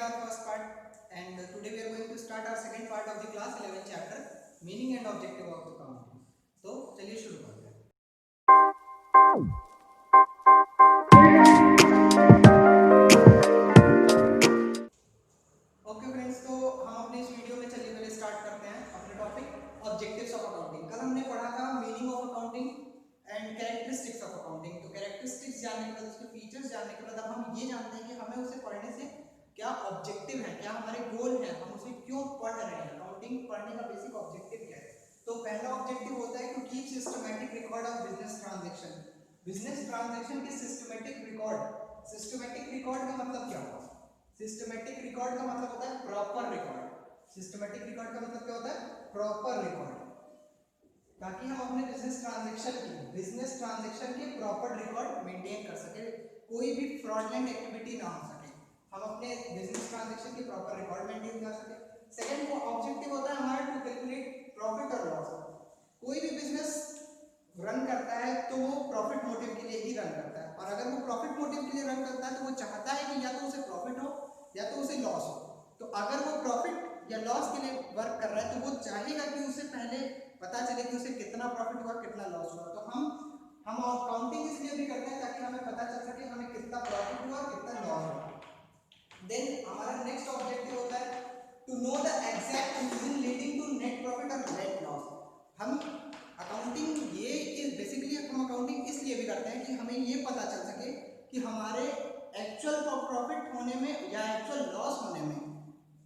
our first part, and today we are going to start our second part of the class 11 chapter, meaning and objective of accounting. तो चलिए शुरू करते हैं. Okay friends, तो हम अपने इस वीडियो में चलिए पहले स्टार्ट करते हैं अपने टॉपिक ऑब्जेक्टिव्स ऑफ अकाउंटिंग. कल हमने पढ़ा था meaning of accounting and characteristics of accounting. तो कैरेक्टरिस्टिक्स जानने के बाद, उसके फीचर्स जानने के बाद अब हम ये जानते हैं कि हमें उसे पढ़ने से क्या ऑब्जेक्टिव है, क्या हमारे गोल है, हम उसे क्यों पढ़ रहे हैं, अकाउंटिंग पढ़ने का बेसिक ऑब्जेक्टिव क्या है. तो पहला ऑब्जेक्टिव होता है to keep systematic record of business transaction. Business transaction के सिस्टमैटिक रिकॉर्ड. सिस्टमैटिक रिकॉर्ड का मतलब क्या होता है? सिस्टमैटिक रिकॉर्ड का मतलब होता है प्रॉपर रिकॉर्ड. सिस्टमैटिक रिकॉर्ड का मतलब क्या होता है? Proper record. ताकि हम अपने बिजनेस ट्रांजैक्शन के प्रॉपर रिकॉर्ड मेंटेन कर सके, कोई भी फ्रॉडलेंट एक्टिविटी ना हो सके, हम अपने बिजनेस ट्रांजैक्शन के प्रॉपर रिकॉर्ड मेंटेन कर सके. सेकंड वो ऑब्जेक्टिव होता है हमारा टू कैलकुलेट प्रॉफिट और लॉस. कोई भी बिजनेस रन करता है तो वो प्रॉफिट मोटिव के लिए ही रन करता है, और अगर वो प्रॉफिट मोटिव के लिए रन करता है तो वो चाहता है कि या तो उसे प्रॉफिट हो या तो उसे लॉस हो. तो अगर वो प्रॉफिट या लॉस के लिए वर्क कर रहा है तो वो चाहेगा कि उसे पहले पता चले कि उसे कितना प्रॉफिट हुआ, कितना लॉस हुआ. तो हम अकाउंटिंग इसलिए भी करते हैं ताकि हमें पता चल सके हमें कितना प्रॉफिट हुआ, कितना लॉस हुआ. देन हमारा नेक्स्ट ऑब्जेक्टिव होता है to know the exact reason leading to net profit और नेट लॉस. हम अकाउंटिंग ये इस बेसिकली हम अकाउंटिंग इसलिए भी करते हैं कि हमें ये पता चल सके कि हमारे एक्चुअल प्रॉफिट होने में या एक्चुअल लॉस होने में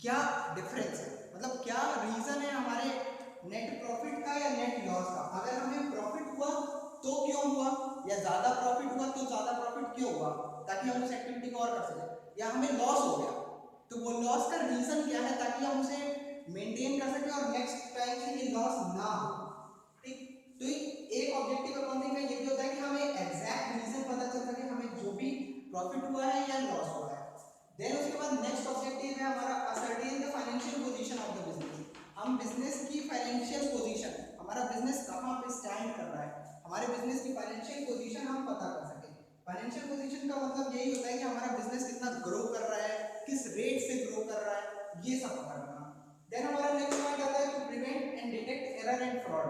क्या डिफरेंस है, मतलब क्या रीजन है हमारे नेट प्रॉफिट का या नेट लॉस का. अगर हमें प्रॉफिट हुआ तो क्यों हुआ, या ज्यादा प्रॉफिट हुआ तो ज्यादा प्रॉफिट क्यों हुआ, ताकि हम उस एक्टिविटी को और कर सकें. या हमें लॉस हो गया तो वो लॉस का रीजन क्या है, ताकि हम उसे मेंटेन कर सकें और नेक्स्ट टाइम से ये लॉस ना हो. ठीक. तो एक ऑब्जेक्टिव अकाउंटिंग का ये भी होता है कि हमें एग्जैक्ट रीजन पता चल सके हमें जो भी प्रॉफिट हुआ है या लॉस हुआ है. देन उसके बाद नेक्स्ट ऑब्जेक्टिव है हमारा ascertain the financial position of the business. हम बिजनेस की फाइनेंशियल पोजीशन, हमारा बिजनेस कहां पे स्टैंड कर रहा है, हमारे बिजनेस की फाइनेंशियल पोजीशन हम पता कर सके. फाइनेंशियल पोजीशन का मतलब यही होता है कि हमारा बिजनेस कितना ग्रो कर रहा है, किस रेट से ग्रो कर रहा है, ये सब पता करना. देन हमारा नेक्स्ट पॉइंट आता है to prevent and detect error and fraud.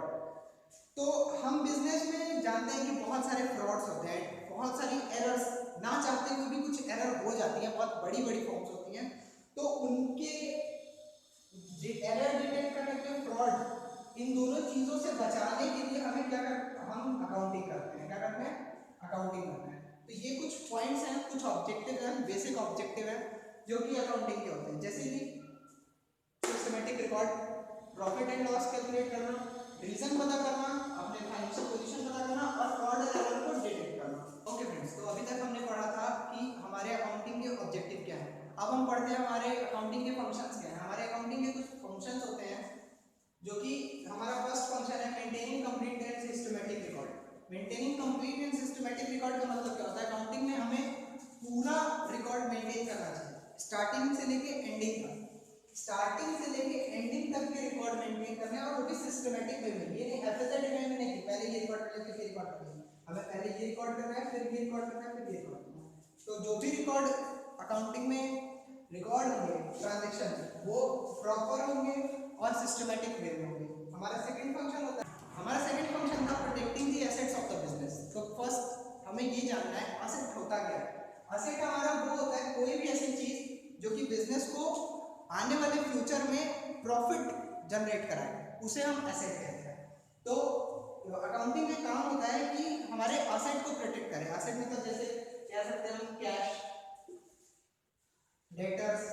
तो हम बिजनेस में जानते हैं कि बहुत सारे फ्रॉड्स होते हैं, बहुत सारी एरर्स, ना चाहते हुए भी कुछ एरर हो जाती है, बहुत बड़ी बड़ी फॉर्म्स होती हैं. तो उनके एरर डिटेक्ट करने के लिए फ्रॉड, इन दोनों चीजों से बचाने के लिए हमें क्या कर हम अकाउंटिंग करते हैं. क्या करते हैं? अकाउंटिंग करते हैं. तो ये कुछ पॉइंट्स हैं, कुछ ऑब्जेक्टिव हैं, बेसिक ऑब्जेक्टिव हैं जो कि अकाउंटिंग के होते हैं. जैसे कि systematic record, profit and loss calculate करना, रीजन पता करना, अपने फाइनेंशियल पोजीशन पता करना और फ्रॉड एरर को डिटेक्ट करना. ओके फ्रेंड्स, तो अभी तक हमने पढ़ा था कि हमारे अकाउंटिंग के ऑब्जेक्टिव क्या है. अब हम पढ़ते हैं हमारे अकाउंटिंग के फंक्शंस क्या हैं. हमारे अकाउंटिंग के कुछ फंक्शंस होते हैं जो कि हमारा फर्स्ट फंक्शन है maintaining complete and systematic record. Maintaining complete and systematic record का मतलब क्या होता है? अकाउंटिंग में हमें पूरा रिकॉर्ड मेंटेन करना चाहिए, स्टार्टिंग से लेके एंडिंग तक. स्टार्टिंग से लेके एंडिंग तक के रिकॉर्ड मेंटेन करने हैं, और वो भी सिस्टमैटिक वे में. ये नहीं एफएसएड वे में नहीं, पहले ये रिकॉर्ड कर ले फिर ये रिकॉर्ड कर ले. हमें पहले ये रिकॉर्ड करना है, फिर ये रिकॉर्ड करना है, फिर ये रिकॉर्ड करना है. तो जो भी रिकॉर्ड अकाउंटिंग में रिकॉर्ड होंगे ट्रांजैक्शन, वो प्रॉपर होंगे और सिस्टमैटिक वे में होंगे. हमारा सेकंड फंक्शन होता है, हमारा सेकंड फंक्शन था protecting the assets of the business. तो फर्स्ट हमें ये जानना है एसेट होता क्या है. एसेट हमारा वो होता है कोई भी ऐसी चीज जो कि बिजनेस को आने वाले फ्यूचर में प्रॉफिट जनरेट कराए, उसे हम एसेट कहते हैं. तो अकाउंटिंग में काम होता है कि हमारे एसेट को प्रोटेक्ट करें. एसेट मतलब जैसे कह सकते हैं हम कैश, डेटर्स.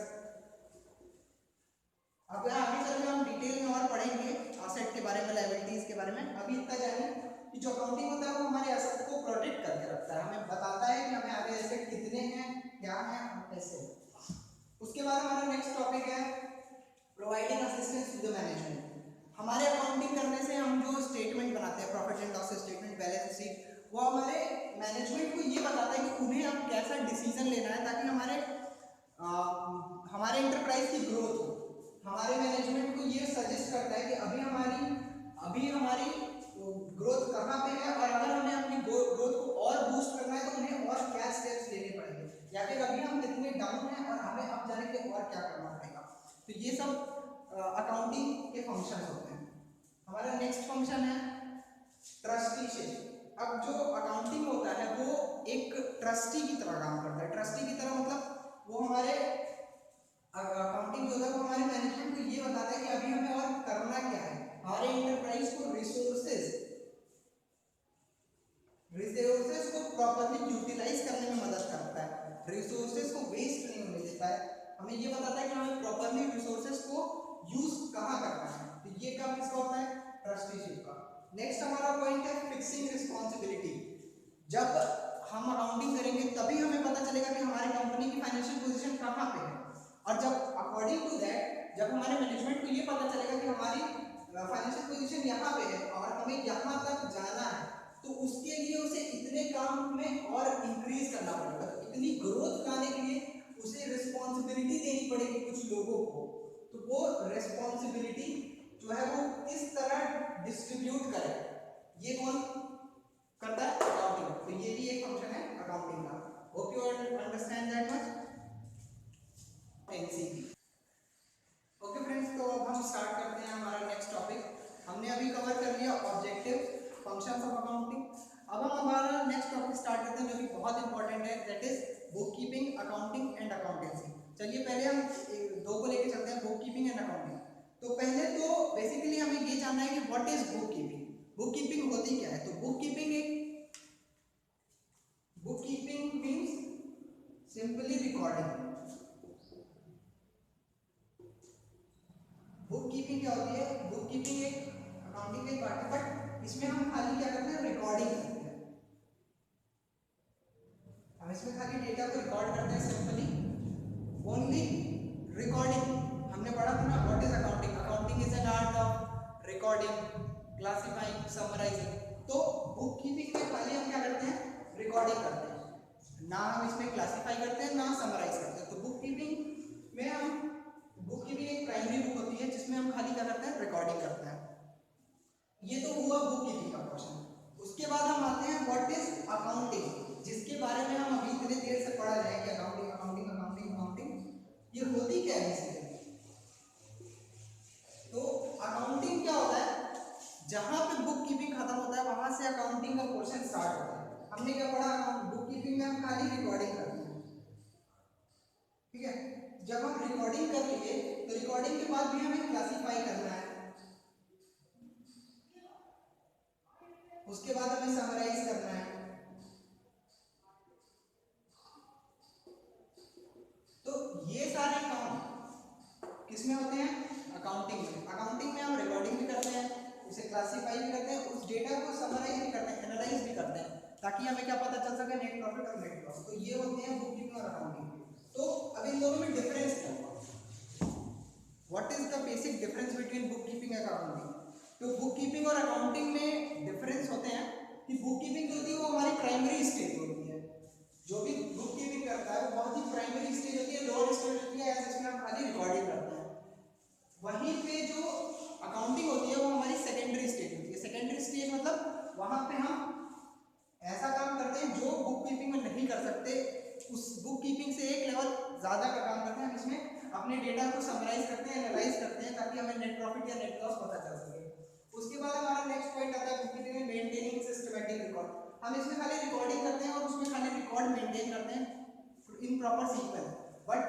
अब यहाँ आगे चल के हम डिटेल में और पढ़ेंगे एसेट के बारे में, लायबिलिटीज के बारे में. अभी इतना जानिए कि जो अकाउंटिंग होता है वो हमारे एसेट को प्रोटेक्ट करके रखता है, हमें बताता है कि हमें आगे एसेट कितने हैं, क्या हैं, कैसे. उसके बाद हमारा नेक्स्ट टॉपिक है providing assistance to the management. हमारे अकाउंटिंग करने से हम जो स्टेटमेंट बनाते हैं, profit and loss statement, balance sheet, वो हमारे मैनेजमेंट को ये बताता है कि उन्हें अब कैसा डिसीजन लेना है ताकि हमारे इंटरप्राइज की ग्रोथ हो. हमारे मैनेजमेंट को ये सजेस्ट करता है कि अभी हमारी ग्रोथ कहाँ पे है, और अगर हमें अपनी ग्रोथ को और बूस्ट करना है तो उन्हें और क्या स्टेप्स लेने पड़ेंगे, या फिर अभी हम कितने डाउन हैं और हमें अब जाने के और क्या करना पड़ेगा। तो ये सब अकाउंटिंग के फंक्शन होते हैं। हमारा नेक्स्ट फंक्शन है ट्रस्टीशिप। अब जो अकाउंटिंग होता है वो एक ट्रस्टी की तरह काम करता है। ट्रस्टी की तरह मतलब वो हमारे अकाउंटिंग जो होता है वो हमारे मैनेजमेंट को ये बताता है कि अभी हमें और करना क्या है। हमारे इंटरप्राइज को रिसोर्सेज को प्रॉपर्ली यूटिलाइज करने में मदद करता है, रिसोर्सेज को वेस्ट नहीं होने देता है। हमें ये बताता है कि हमें प्रॉपर्ली रिसोर्सेज को यूज कहाँ करना है। तो ये काम किसका होता है, ट्रस्टीशिप का। नेक्स्ट हमारा पॉइंट है फिक्सिंग रिस्पांसिबिलिटी। जब हम अकाउंटिंग करेंगे तभी हमें पता चलेगा कि हमारी कंपनी की फाइनेंशियल पोजीशन कहाँ पे है, और जब अकॉर्डिंग टू दैट जब हमारे मैनेजमेंट को ये पता चलेगा कि हमारी फाइनेंशियल पोजीशन यहाँ पे है और हमें यहाँ तक जाना है, तो उसके लिए उसे इतने काम में और इंक्रीज करना पड़ेगा। तो इतनी ग्रोथ लाने के लिए उसे रिस्पॉन्सिबिलिटी देनी पड़ेगी कुछ लोगों को। तो वो रिस्पॉन्सिबिलिटी जो है वो किस तरह डिस्ट्रीब्यूट करे, ये कौन करता है, अकाउंटिंग। तो ये भी एक फंक्शन है अकाउंटिंग का। Hope you understand that much. NCP. Okay friends, तो अब हम स्टार्ट करते हैं हमारा नेक्स्ट टॉपिक। हमने अभी कवर कर लिया ऑब्जेक्टिव फंक्शंस ऑफ अकाउंटिंग। अब हम हमारा नेक्स्ट टॉपिक स्टार्ट करते हैं जो कि बहुत इंपॉर्टेंट है, that is book keeping, accounting and accountancy. चलिए पहले हम दो को लेके चलते हैं, बुक कीपिंग एंड अकाउंटिंग। तो पहले तो बेसिकली हमें ये जानना है कि what is book keeping. Book keeping होती क्या है। तो book keeping means simply recording. Book keeping क्या होती है, बुक कीपिंग एक अकाउंटिंग का पार्ट है, बट इसमें हम खाली क्या करते हैं, रिकॉर्डिंग करते हैं। हम इसमें खाली डेटा को रिकॉर्ड करते हैं, सिंपली ओनली रिकॉर्डिंग। हमने पढ़ा था ना what is accounting. Accounting is an art of recording, classifying, summarising. तो बुक कीपिंग में खाली हम क्या करते हैं, रिकॉर्डिंग करते हैं, ना हम इसमें क्लासिफाई करते हैं ना समराइज करते हैं। तो बुक कीपिंग में हम, बुक कीपिंग एक प्राइमरी बुक होती है जिसमें हम खाली क्या करते हैं, रिकॉर्डिंग करते हैं। ये तो हुआ बुक कीपिंग का क्वेश्चन। उसके बाद हम आते हैं व्हाट इज अकाउंटिंग, जिसके बारे में हम अभी इतने देर से पढ़ रहे हैं कि अकाउंटिंग अकाउंटिंग अकाउंटिंग अकाउंटिंग, ये होती क्या है बेसिकली। तो अकाउंटिंग क्या होता है, जहां पे बुक कीपिंग खत्म होता है वहां से अकाउंटिंग का पोर्शन स्टार्ट होता है। हमने क्या पढ़ा, बुक कीपिंग में हम खाली रिकॉर्डिंग करते हैं, ठीक है। जब हम रिकॉर्डिंग कर लिए तो रिकॉर्डिंग के बाद भी हमें क्लासिफाई करना है, उसके बाद हमें समराइज करना है। तो ये सारे काम किसमें होते हैं, अकाउंटिंग में। अकाउंटिंग में हम रिकॉर्डिंग भी करते हैं, उसे क्लासिफाई भी करते हैं, उस डेटा को समराइज भी करते हैं, एनालाइज भी करते हैं, ताकि हमें क्या पता चल सके, नेट प्रॉफिट और नेट लॉस। तो ये होते हैं बुक कीपिंग और अकाउंटिंग। तो अब इन दोनों में डिफरेंस क्या होगा, what is the basic difference between book keeping and accounting. तो बुक कीपिंग और अकाउंटिंग में डिफरेंस होते हैं कि बुक कीपिंग जो होती है वो हमारी प्राइमरी स्टेज होती है। जो भी बुक कीपिंग करता है वो बहुत ही प्राइमरी स्टेज होती है, लोअर स्टेज होती है, जिसमें हम खाली रिकॉर्डिंग करते हैं। वहीं पे जो अकाउंटिंग होती है वो हमारी सेकेंडरी स्टेज होती है। सेकेंडरी स्टेज मतलब वहां पे हम ऐसा काम करते हैं जो बुक कीपिंग में नहीं कर सकते, उस बुक कीपिंग से एक लेवल ज्यादा का काम करते हैं। हम इसमें अपने डेटा को समराइज करते हैं, एनालाइज करते हैं, ताकि हमें नेट प्रॉफिट या नेट लॉस पता चल सके। उसके बाद हमारा नेक्स्ट पॉइंट आता है बुक कीपिंग में मेंटेनिंग सिस्टमैटिक रिकॉर्ड। हम इसमें खाली रिकॉर्डिंग करते हैं और उसमें खाली रिकॉर्ड मेंटेन करते हैं इन प्रॉपर सीक्वेंस। बट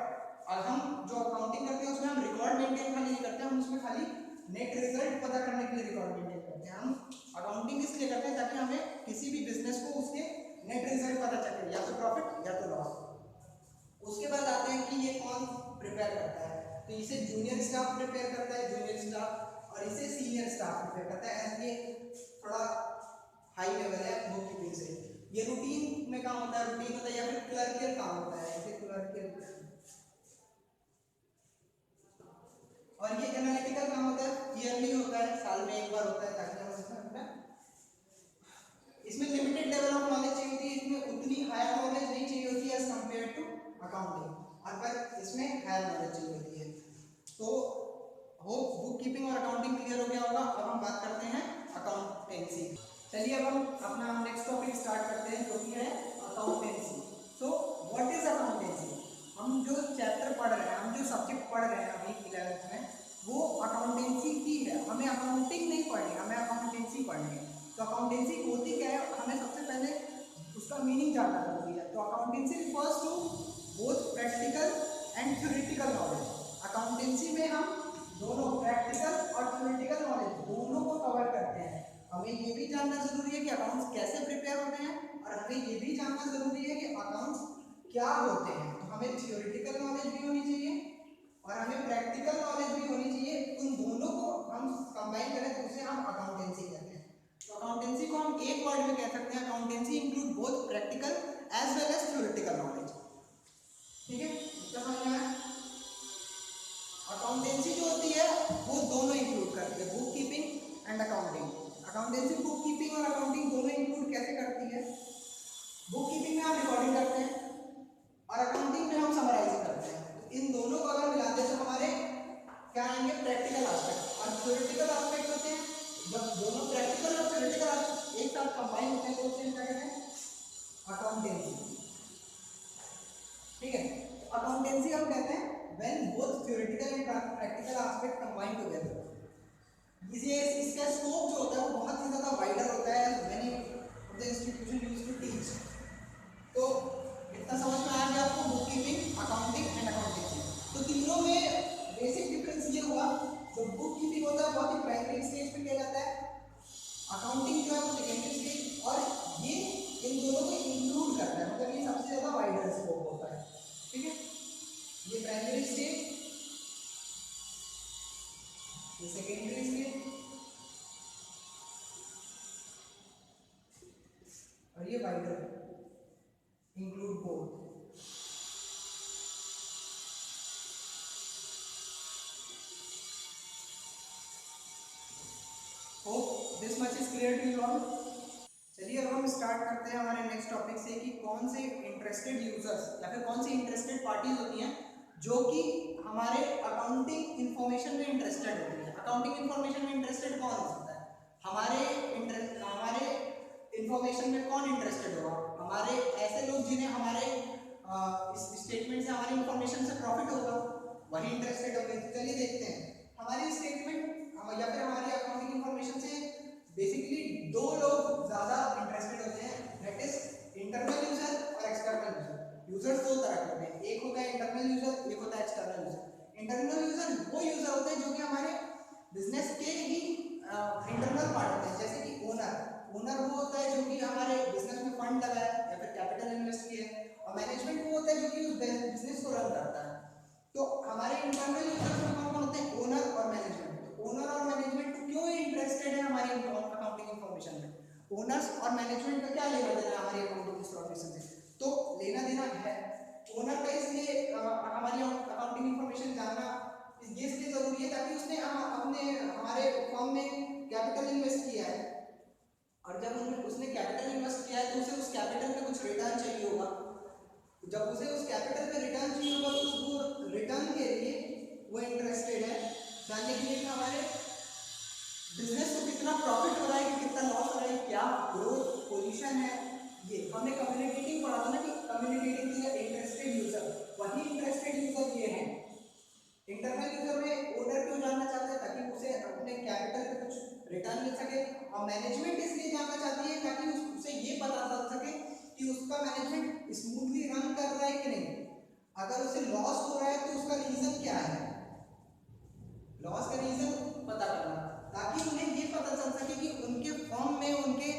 हम जो अकाउंटिंग करते हैं उसमें हम रिकॉर्ड मेंटेन खाली नहीं करते हैं, हम उसमें खाली नेट रिजल्ट पता करने के लिए रिकॉर्ड मेंटेन करते हैं। हम अकाउंटिंग इसलिए करते हैं ताकि हमें किसी भी बिजनेस को उसके नेट रिजल्ट पता चले, या तो प्रॉफिट या तो लॉस। उसके बाद आते हैं कि ये कौन प्रिपेयर करता है। तो इसे जूनियर स्टाफ प्रिपेयर करता है, जूनियर स्टाफ, और इसे सीनियर स्टाफ प्रिपेयर करता है। ये थोड़ा हाई लेवल है बुक कीपिंग से। ये रूटीन में काम होता है, रूटीन होता है या फिर क्लर्कियल काम होता है, इसे क्लर्कियल। और ये एनालिटिकल काम होता है, ईयरली होता है, साल में एक बार होता है, ताकि हम इसमें लिमिटेड लेवल ऑफ नॉलेज चाहिए होती है, इसमें उतनी हायर नॉलेज नहीं चाहिए होती है एज कंपेयर टू अकाउंटिंग, और पर इसमें हायर नॉलेज चाहिए होती है। तो होप बुक कीपिंग और अकाउंटिंग क्लियर हो गया होगा। अब हम बात करते हैं अकाउंटेंसी। चलिए अब हम अपना नेक्स्ट टॉपिक स्टार्ट करते हैं जो कि है अकाउंटेंसी। तो व्हाट इज अकाउंटेंसी। हम जो चैप्टर पढ़ रहे हैं, हम जो सब्जेक्ट पढ़ रहे हैं अभी 11th में वो अकाउंटेंसी की है। हमें अकाउंटिंग नहीं पढ़नी, हमें अकाउंटेंसी पढ़नी है। तो अकाउंटेंसी होती क्या है, हमें सबसे पहले उसका मीनिंग जानना जरूरी है। तो accountancy refers to both practical and theoretical knowledge. Accountancy में हम दोनों प्रैक्टिकल और थ्योरेटिकल नॉलेज दोनों को कवर करते हैं। हमें ये भी जानना जरूरी है कि अकाउंट्स कैसे प्रिपेयर होते हैं, और हमें ये भी जानना जरूरी है कि अकाउंट्स क्या होते हैं। तो हमें थ्योरेटिकल नॉलेज भी होनी चाहिए और हमें प्रैक्टिकल नॉलेज भी होनी चाहिए। उन दोनों को हम कंबाइन करें तो उसे हम अकाउंटेंसी कहते हैं। तो अकाउंटेंसी को हम एक वर्ड में कह सकते हैं, accountancy include both practical as well as theoretical knowledge. ठीक है, इतना समझ में आया? अकाउंटेंसी जो होती है वो दोनों इंक्लूड करती है, book keeping and accounting. Accountancy book keeping और अकाउंटिंग दोनों इंक्लूड कैसे करती है? बुक कीपिंग में हम रिकॉर्डिंग करते हैं और अकाउंटिंग में हम समराइजिंग करते हैं। तो इन दोनों को अगर मिलाते हैं तो हमारे क्या आएंगे? प्रैक्टिकल एस्पेक्ट और थ्योरेटिकल एस्पेक्ट होते हैं। जब दोनों प्रैक्टिकल और थ्योरेटिकल एक साथ कंबाइन होते हैं तो उसे क्या कहते हैं? अकाउंटेंसी। ठीक है, अकाउंटेंसी हम कहते हैं when both theoretical and practical aspect combine together। इसका स्कोप जो होता है वो बहुत ही ज्यादा वाइडर होता है, many of the institution used to teach। तो इतना समझ में आ गया आपको book keeping, accounting and accountancy. तो तीनों में बेसिक डिफरेंस ये हुआ, जो बुक कीपिंग होता है बहुत ही प्राइमरी स्टेज पे किया जाता है, अकाउंटिंग जो है वो सेकेंडरी स्टेज, और ये इन दोनों को इंक्लूड करता है, मतलब ये सबसे ज्यादा वाइडर स्कोप होता है। ठीक है, ये प्राइमरी स्टेज, ये सेकेंडरी स्टेज और ये wider include both. Hope this much is clear to you all. चलिए अब हम स्टार्ट करते हैं हमारे नेक्स्ट टॉपिक से कि कौन से इंटरेस्टेड यूजर्स या फिर कौन सी इंटरेस्टेड पार्टीज होती हैं जो कि हमारे अकाउंटिंग इंफॉर्मेशन में इंटरेस्टेड होती है। अकाउंटिंग इंफॉर्मेशन में इंटरेस्टेड कौन हो सकता है? हमारे इंफॉर्मेशन में कौन इंटरेस्टेड होगा? हमारे ऐसे लोग जिन्हें हमारे इस स्टेटमेंट से, हमारी इंफॉर्मेशन से प्रॉफिट होगा, वही इंटरेस्टेड होंगे। तो चलिए देखते हैं हमारी स्टेटमेंट या फिर हमारी अकाउंटिंग इंफॉर्मेशन से बेसिकली दो लोग ज्यादा इंटरेस्टेड होते हैं, दैट इज इंटरनल यूजर और एक्सटर्नल यूजर। यूजर्स दो तरह के होते हैं, एक होता है इंटरनल यूजर, एक होता है एक्सटर्नल यूजर। इंटरनल यूजर वो यूजर होते हैं जो कि हमारे बिजनेस के ही इंटरनल पार्ट होते हैं, जैसे कि ओनर। ओनर वो होता है जो कि हमारे बिजनेस में फंड लगाया या फिर कैपिटल इन्वेस्ट किया है, और मैनेजमेंट वो होता है जो कि उस बिजनेस को रन करता है। तो हमारे इंटरनल यूजर्स में कौन कौन होते हैं? ओनर और मैनेजमेंट। तो ओनर और मैनेजमेंट क्यों इंटरेस्टेड है हमारी अकाउंटिंग इंफॉर्मेशन में? ओनर्स और मैनेजमेंट का क्या लेना देना है हमारी अकाउंटिंग इंफॉर्मेशन से? तो लेना देना है। ओनर का इसलिए हमारी अकाउंटिंग इंफॉर्मेशन जानना इसलिए जरूरी है ताकि उसने अपने हमारे फर्म में कैपिटल इन्वेस्ट किया है, और जब उसने कैपिटल इन्वेस्ट किया है तो उसे उस कैपिटल पे कुछ रिटर्न चाहिए होगा। जब उसे उस कैपिटल पे रिटर्न चाहिए होगा तो उसको रिटर्न के लिए वो इंटरेस्टेड है जानने के लिए कि हमारे बिजनेस को कितना प्रॉफिट हो रहा है, कि कितना लॉस हो रहा है, क्या ग्रोथ पोजीशन है। ये हमने कम्युनिकेटिंग पढ़ा था ना कि communicating to the interested user, वही इंटरेस्टेड यूजर ये है। इंटरनल यूजर में ओनर क्यों जानना चाहता है? ताकि उसे अपने कैपिटल पे कुछ रिटर्न मिल सके, और मैनेजमेंट इसलिए जानना चाहती है ताकि उसे ये पता चल सके कि उसका मैनेजमेंट स्मूथली रन कर रहा है कि नहीं। अगर उसे लॉस हो रहा है तो उसका रीजन क्या है, लॉस का रीजन पता करना, ताकि उन्हें ये पता चल सके कि उनके फर्म में, उनके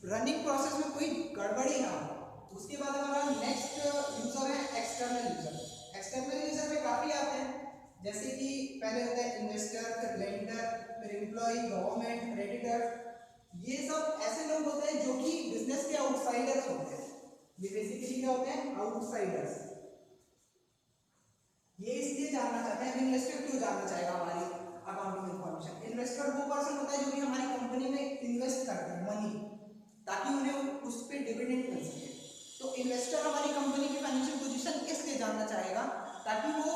रनिंग प्रोसेस में कोई गड़बड़ी ना हो। उसके बाद हमारा नेक्स्ट यूजर है एक्सटर्नल यूजर। एक्सटर्नल यूजर में काफी आते हैं, जैसे कि पहले होता है इन्वेस्टर, फिर लेंडर, फिर एम्प्लॉय, गवर्नमेंट, क्रेडिटर। ये सब ऐसे लोग होते हैं जो कि बिजनेस के आउटसाइडर्स होते हैं। ये बेसिकली क्या होते हैं? आउटसाइडर्स। ये इसलिए जानना चाहते हैं, इन्वेस्टर क्यों जानना चाहेगा हमारी अकाउंटिंग इंफॉर्मेशन? इन्वेस्टर वो पर्सन होता है जो कि हमारी कंपनी में इन्वेस्ट करते हैं मनी, ताकि उन्हें उस पर डिविडेंड मिल सके। तो इन्वेस्टर हमारी कंपनी की फाइनेंशियल पोजीशन इसलिए जानना चाहेगा ताकि वो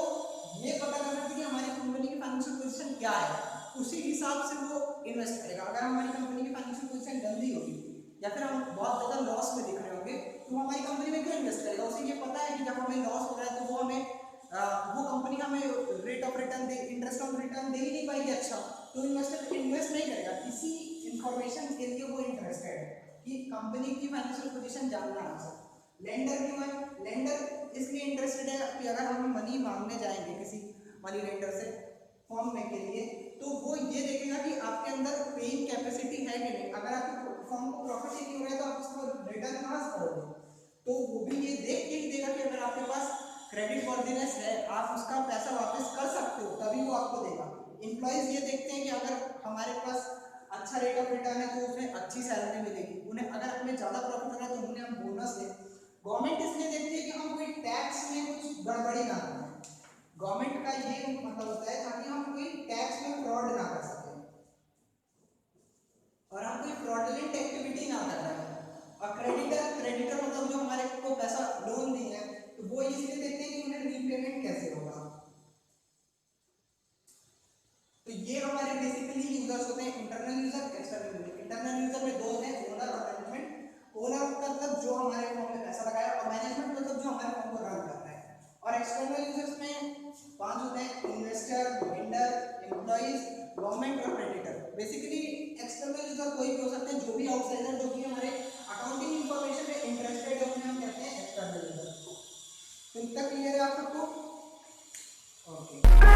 ये पता कर सके कि हमारी कंपनी की फाइनेंशियल पोजीशन क्या है, उसी हिसाब से वो इन्वेस्ट करेगा। अगर हमारी कंपनी की फाइनेंशियल पोजीशन गंदी होगी या फिर हम बहुत ज़्यादा लॉस में दिख रहे होंगे तो हमारी कंपनी में क्यों इन्वेस्ट करेगा? उसे ये पता है कि जब हमें लॉस हो रहा है तो वो कंपनी हमें रिटर्न दे ही नहीं पाएगी अच्छा, तो इन्वेस्टर इन्वेस्ट नहीं करेगा। इसी इंफॉर्मेशन के लिए वो इंटरेस्टेड है कि कंपनी की फाइनेंशियल पोजीशन जानना है सर। लेंडर क्यों है? लेंडर इसलिए इंटरेस्टेड है कि अगर हम मनी मांगने जाएंगे किसी मनी लेंडर से फॉर्म में के लिए, तो वो ये देखेगा कि आपके अंदर पेइंग कैपेसिटी है कि नहीं। अगर आपके फॉर्म को प्रॉफिट ही नहीं हो रहा है तो आप उसको रिटर्न कहाँ से करोगे? तो वो भी ये देख के ही देगा कि अगर आपके पास क्रेडिट वर्दीनेस है, आप उसका पैसा वापस कर सकते हो, तभी वो आपको देगा। एम्प्लॉइज ये देखते हैं कि अगर हमारे पास अच्छा रेट ऑफ रिटर्न है तो उसमें अच्छी सैलरी मिलेगी उन्हें, अगर हमें ज़्यादा प्रॉफिट हो रहा है तो उन्हें हम बोनस दें। गवर्नमेंट इसलिए देखती है कि हम कोई टैक्स में कुछ गड़बड़ी ना करें। गवर्नमेंट का ये मतलब होता है ताकि हम कोई टैक्स में फ्रॉड ना कर सकें और हम कोई फ्रॉडलेंट एक्टिविटी ना कर रहे हैं। और क्रेडिटर मतलब जो हमारे को पैसा लोन दी है, तो वो इसलिए देखते हैं कि उन्हें रीपेमेंट कैसे होगा। तो ये हमारे बेसिकली यूजर्स होते हैं, internal user, external user. Internal user में दो हैं, ओनर और मैनेजमेंट। ओनर मतलब जो हमारे फॉर्म में पैसा लगाया, और मैनेजमेंट मतलब जो हमारे फॉर्म को रन कर रहा है। और एक्सटर्नल यूजर्स में 5 होते हैं, इन्वेस्टर, वेंडर, एम्प्लॉइज, गवर्नमेंट और क्रेडिटर। बेसिकली एक्सटर्नल यूजर कोई भी हो सकते हैं, जो भी आउटसाइडर जो भी हमारे अकाउंटिंग इंफॉर्मेशन में इंटरेस्टेड है उन्हें हम कहते हैं एक्सटर्नल यूजर। तो इतना क्लियर है आप सबको? ओके।